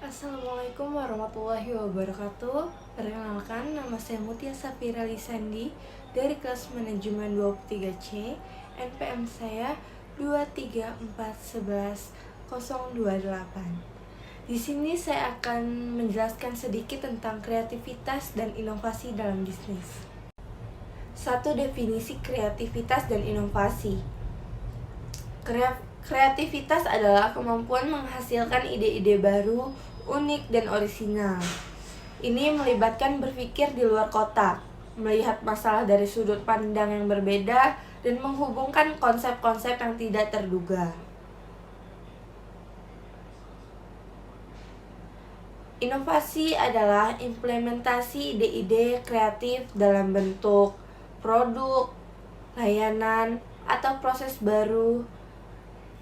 Assalamualaikum warahmatullahi wabarakatuh. Perkenalkan, nama saya Mutia Safira Lisandi dari kelas manajemen 23C. NPM saya 234111028. Di sini saya akan menjelaskan sedikit tentang kreativitas dan inovasi dalam bisnis. 1. Definisi kreativitas dan inovasi. Kreativitas adalah kemampuan menghasilkan ide-ide baru, unik, dan orisinal. Ini melibatkan berpikir di luar kotak, melihat masalah dari sudut pandang yang berbeda, dan menghubungkan konsep-konsep yang tidak terduga. Inovasi adalah implementasi ide-ide kreatif dalam bentuk produk, layanan, atau proses baru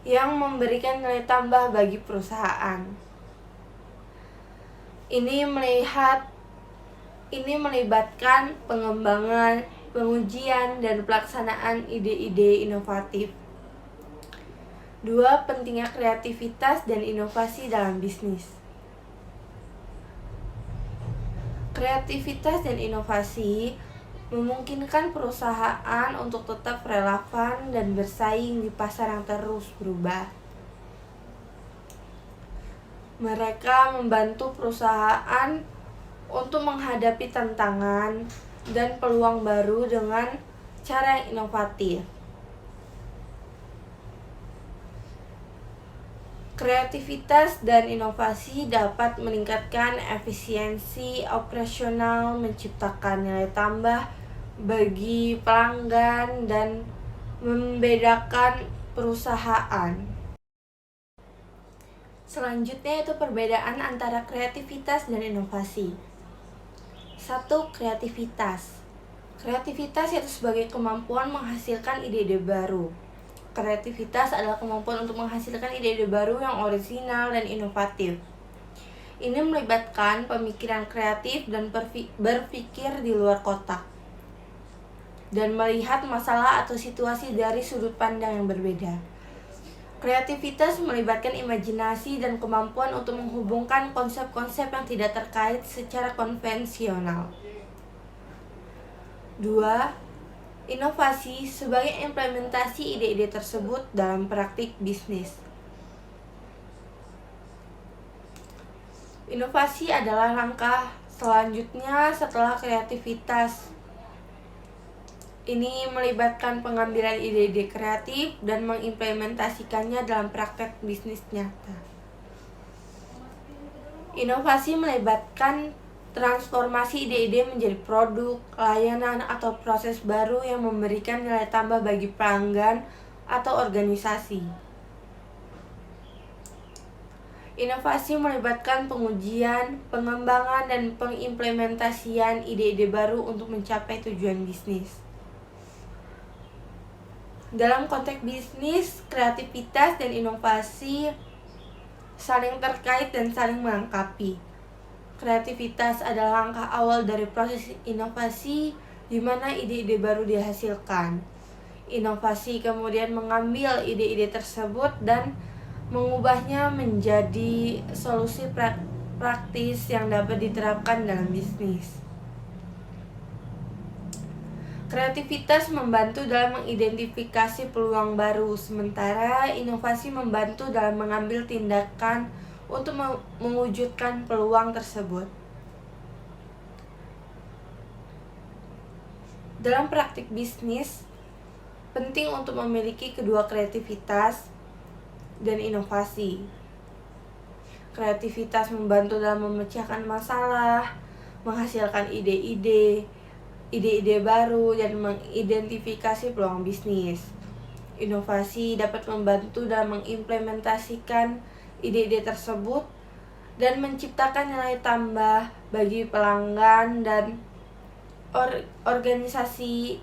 yang memberikan nilai tambah bagi perusahaan. Ini melibatkan pengembangan, pengujian, dan pelaksanaan ide-ide inovatif. 2. Pentingnya kreativitas dan inovasi dalam bisnis. Kreativitas dan inovasi memungkinkan perusahaan untuk tetap relevan dan bersaing di pasar yang terus berubah. Mereka membantu perusahaan untuk menghadapi tantangan dan peluang baru dengan cara yang inovatif. Kreativitas dan inovasi dapat meningkatkan efisiensi operasional, menciptakan nilai tambah bagi pelanggan, dan membedakan perusahaan. Selanjutnya itu perbedaan antara kreativitas dan inovasi. 1. Kreativitas. Kreativitas yaitu sebagai kemampuan menghasilkan ide-ide baru. Kreativitas adalah kemampuan untuk menghasilkan ide-ide baru yang orisinal dan inovatif. Ini melibatkan pemikiran kreatif dan berpikir di luar kotak, dan melihat masalah atau situasi dari sudut pandang yang berbeda. Kreativitas melibatkan imajinasi dan kemampuan untuk menghubungkan konsep-konsep yang tidak terkait secara konvensional. 2. Inovasi sebagai implementasi ide-ide tersebut dalam praktik bisnis. Inovasi adalah langkah selanjutnya setelah kreativitas. Ini melibatkan pengambilan ide-ide kreatif dan mengimplementasikannya dalam praktek bisnis nyata. Inovasi melibatkan transformasi ide-ide menjadi produk, layanan, atau proses baru yang memberikan nilai tambah bagi pelanggan atau organisasi. Inovasi melibatkan pengujian, pengembangan, dan pengimplementasian ide-ide baru untuk mencapai tujuan bisnis. Dalam konteks bisnis, kreativitas dan inovasi saling terkait dan saling melengkapi. Kreativitas adalah langkah awal dari proses inovasi, di mana ide-ide baru dihasilkan. Inovasi kemudian mengambil ide-ide tersebut dan mengubahnya menjadi solusi praktis yang dapat diterapkan dalam bisnis. Kreativitas membantu dalam mengidentifikasi peluang baru, sementara inovasi membantu dalam mengambil tindakan untuk mewujudkan peluang tersebut. Dalam praktik bisnis, penting untuk memiliki kedua kreativitas dan inovasi. Kreativitas membantu dalam memecahkan masalah, menghasilkan ide-ide baru, dan mengidentifikasi peluang bisnis. Inovasi dapat membantu dalam mengimplementasikan ide-ide tersebut dan menciptakan nilai tambah bagi pelanggan dan organisasi.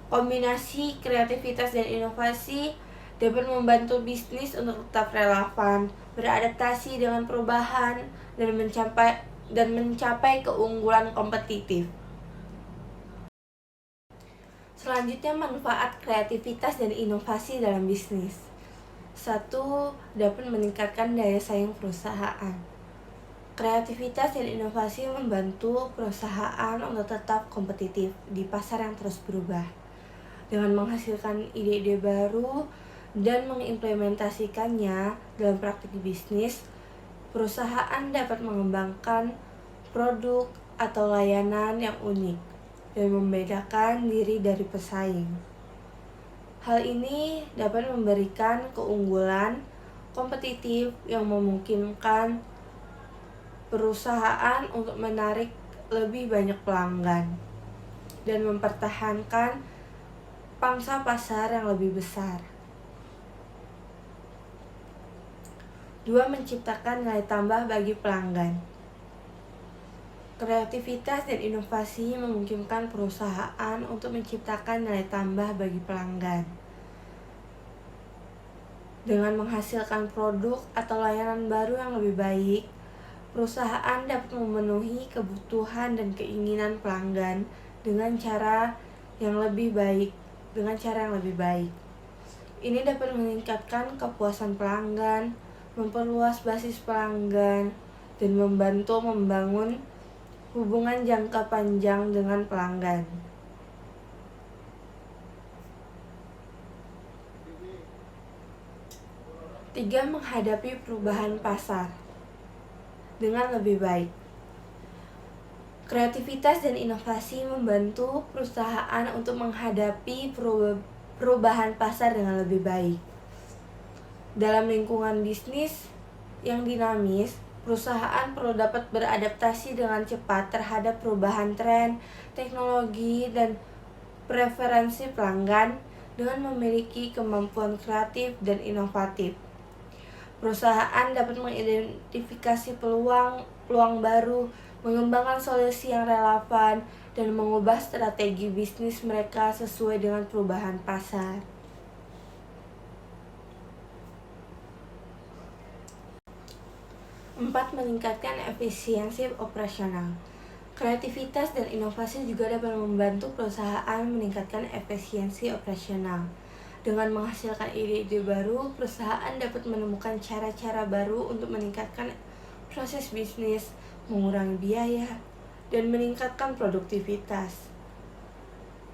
Kombinasi kreativitas dan inovasi dapat membantu bisnis untuk tetap relevan, beradaptasi dengan perubahan, dan mencapai keunggulan kompetitif. Selanjutnya, manfaat kreativitas dan inovasi dalam bisnis. 1. Dapat meningkatkan daya saing perusahaan. Kreativitas dan inovasi membantu perusahaan untuk tetap kompetitif di pasar yang terus berubah. Dengan menghasilkan ide-ide baru dan mengimplementasikannya dalam praktik bisnis, perusahaan dapat mengembangkan produk atau layanan yang unik dan membedakan diri dari pesaing. Hal ini dapat memberikan keunggulan kompetitif yang memungkinkan perusahaan untuk menarik lebih banyak pelanggan dan mempertahankan pangsa pasar yang lebih besar. 2. Menciptakan nilai tambah bagi pelanggan. Kreativitas dan inovasi memungkinkan perusahaan untuk menciptakan nilai tambah bagi pelanggan. Dengan menghasilkan produk atau layanan baru yang lebih baik, perusahaan dapat memenuhi kebutuhan dan keinginan pelanggan dengan cara yang lebih baik. Ini dapat meningkatkan kepuasan pelanggan, memperluas basis pelanggan, dan membantu membangun hubungan jangka panjang dengan pelanggan. 3. Menghadapi perubahan pasar dengan lebih baik. Kreativitas dan inovasi membantu perusahaan untuk menghadapi perubahan pasar dengan lebih baik. Dalam lingkungan bisnis yang dinamis, perusahaan perlu dapat beradaptasi dengan cepat terhadap perubahan tren, teknologi, dan preferensi pelanggan dengan memiliki kemampuan kreatif dan inovatif. Perusahaan dapat mengidentifikasi peluang baru, mengembangkan solusi yang relevan, dan mengubah strategi bisnis mereka sesuai dengan perubahan pasar. 4. Meningkatkan efisiensi operasional. Kreativitas dan inovasi juga dapat membantu perusahaan meningkatkan efisiensi operasional. Dengan menghasilkan ide-ide baru, perusahaan dapat menemukan cara-cara baru untuk meningkatkan proses bisnis, mengurangi biaya, dan meningkatkan produktivitas.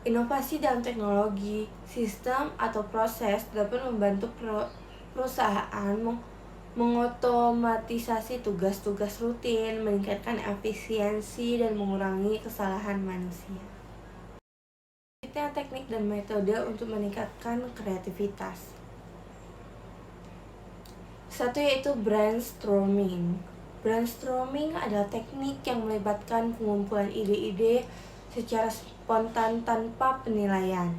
Inovasi dalam teknologi, sistem, atau proses dapat membantu perusahaan mengotomatisasi tugas-tugas rutin, meningkatkan efisiensi, dan mengurangi kesalahan manusia. Teknik dan metode untuk meningkatkan kreativitas. 1. Yaitu brainstorming. Brainstorming adalah teknik yang melibatkan pengumpulan ide-ide secara spontan tanpa penilaian.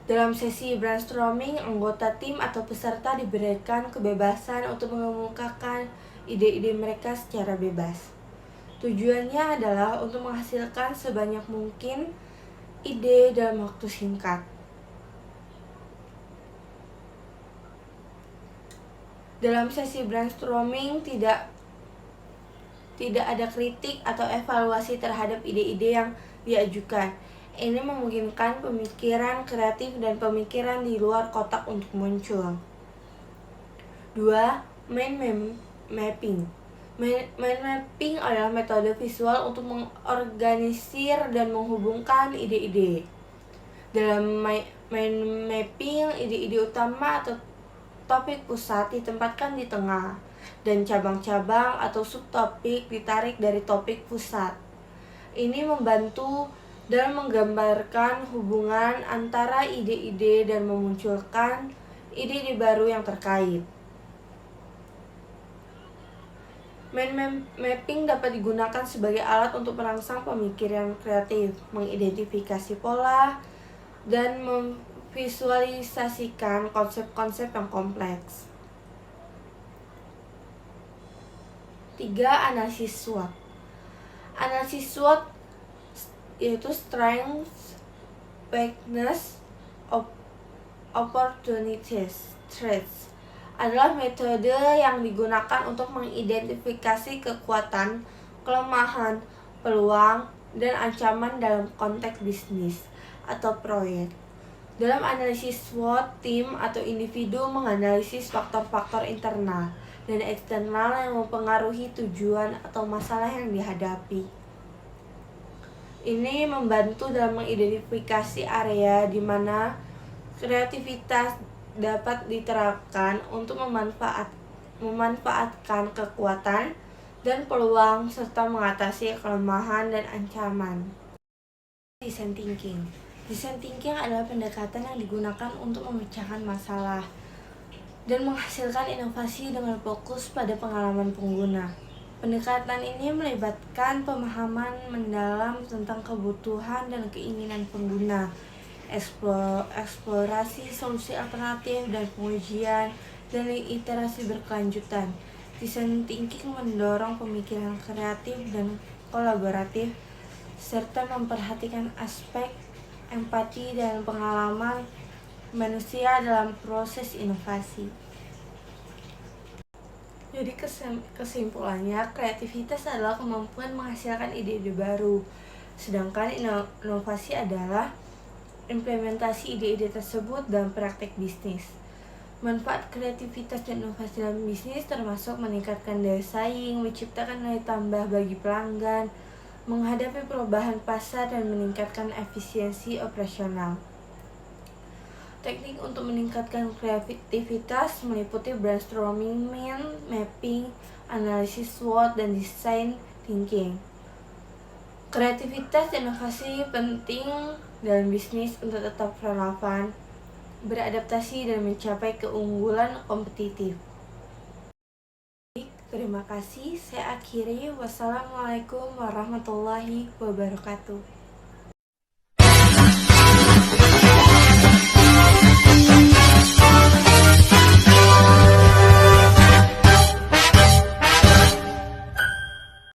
Dalam sesi brainstorming, anggota tim atau peserta diberikan kebebasan untuk mengemukakan ide-ide mereka secara bebas. Tujuannya adalah untuk menghasilkan sebanyak mungkin ide dalam waktu singkat. Dalam sesi brainstorming tidak ada kritik atau evaluasi terhadap ide-ide yang diajukan. Ini memungkinkan pemikiran kreatif dan pemikiran di luar kotak untuk muncul. 2. Mind mapping. Mind mapping adalah metode visual untuk mengorganisir dan menghubungkan ide-ide. Dalam mind mapping, ide-ide utama atau topik pusat ditempatkan di tengah, dan cabang-cabang atau subtopik ditarik dari topik pusat. Ini membantu dan menggambarkan hubungan antara ide-ide dan memunculkan ide-ide baru yang terkait. Mind mapping dapat digunakan sebagai alat untuk merangsang pemikiran kreatif, mengidentifikasi pola, dan memvisualisasikan konsep-konsep yang kompleks. 3. Analisis SWOT. Analisis SWOT yaitu strengths, weakness, opportunities, threats, adalah metode yang digunakan untuk mengidentifikasi kekuatan, kelemahan, peluang, dan ancaman dalam konteks bisnis atau proyek. Dalam analisis SWOT, tim atau individu menganalisis faktor-faktor internal dan eksternal yang mempengaruhi tujuan atau masalah yang dihadapi. Ini membantu dalam mengidentifikasi area di mana kreativitas dapat diterapkan untuk memanfaatkan kekuatan dan peluang serta mengatasi kelemahan dan ancaman. Design thinking. Design thinking adalah pendekatan yang digunakan untuk memecahkan masalah dan menghasilkan inovasi dengan fokus pada pengalaman pengguna. Pendekatan ini melibatkan pemahaman mendalam tentang kebutuhan dan keinginan pengguna, eksplorasi solusi alternatif dan pengujian dan iterasi berkelanjutan. Design thinking mendorong pemikiran kreatif dan kolaboratif serta memperhatikan aspek empati dan pengalaman manusia dalam proses inovasi. Jadi kesimpulannya, kreativitas adalah kemampuan menghasilkan ide-ide baru, sedangkan inovasi adalah implementasi ide-ide tersebut dalam praktek bisnis. Manfaat kreativitas dan inovasi dalam bisnis termasuk meningkatkan daya saing, menciptakan nilai tambah bagi pelanggan, menghadapi perubahan pasar, dan meningkatkan efisiensi operasional. Teknik untuk meningkatkan kreativitas meliputi brainstorming, mapping, analisis SWOT, dan design thinking. Kreativitas dan inovasi penting dalam bisnis untuk tetap relevan, beradaptasi, dan mencapai keunggulan kompetitif. Terima kasih, saya akhiri. Wassalamualaikum warahmatullahi wabarakatuh.